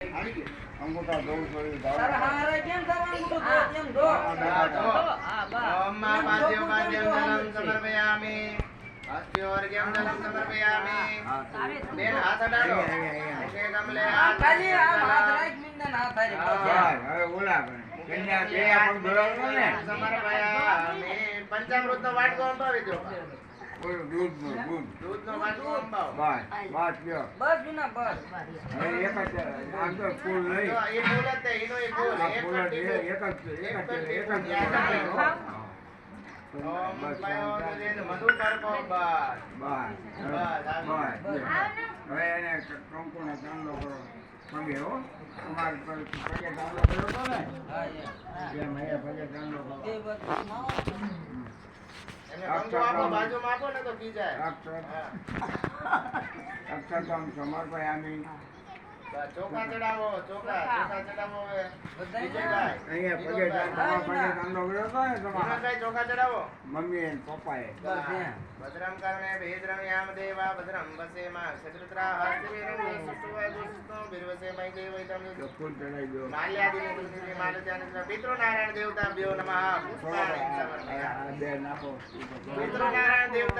અંગૂઠા દઉં છું તારા હારે કેમ તારા અંગૂઠો દો તેમ દો ઓમ મા પાદ્યો પાદ્યમ જલમ સમર્પયામિ અસ્ત્યોર્ઘ્યમ જલમ સમર્પયામિ બેન હાથ અડાડો એકે કમલે હાથ ખાલી આમ હાથ રાખ મિંડા ના થાય હવે ઓલા કન્યા બે આપણ બોલાવતો ને સમર્પયામિ પંચામૃત નો વાટકો અંબાવી દો ઓલું દૂધ દૂધ નો વાટકો અંબાવો બસ લ્યો બસ વિના બસ હવે એક જ આમ તો ફૂલ નહીં તો એ ફૂલ જ તે એનો એ ફૂલ આ એક ફૂલ જ કંઠી એક જ ઓમ પાયો દેન મધુ કરકો હવે એને કંકુનો ચાંદલો કરો પગે હો તમારે પગે ચાંદલો કર્યો તો ને હા એમ અહીંયા પગે ચાંદલો કરો એ બસ એને કંકુ આપો બાજુમાં આપો ને તો પી જાય અક્ષરતમ સમર્પયામિ ચોખા ચડાવો ચોખા ચડાવો હવે બધાય અહીંયા પગે ચાંદલો કર્યો તો ને તમારા કઈ ચોખા ચડાવો મમ્મી અને પપ્પાએ બસ એમ ભદ્રમ કર્ણે ભેદ્રમ યામ દેવા ભદ્રમ વસે માં ક્ષત્રત્રા હસ્તિરમ સુષ્ટુવા દુષ્ટો બિરવસે મય દેવૈતમ તો ફૂલ ચડાવી દો માલ્યાદિને તુલસી માલજાને પિતૃ નારાયણ દેવતા ભ્યો નમઃ પુષ્પાણિ સમર્પયામિ બે નાખો પિતૃ નારાયણ દેવતા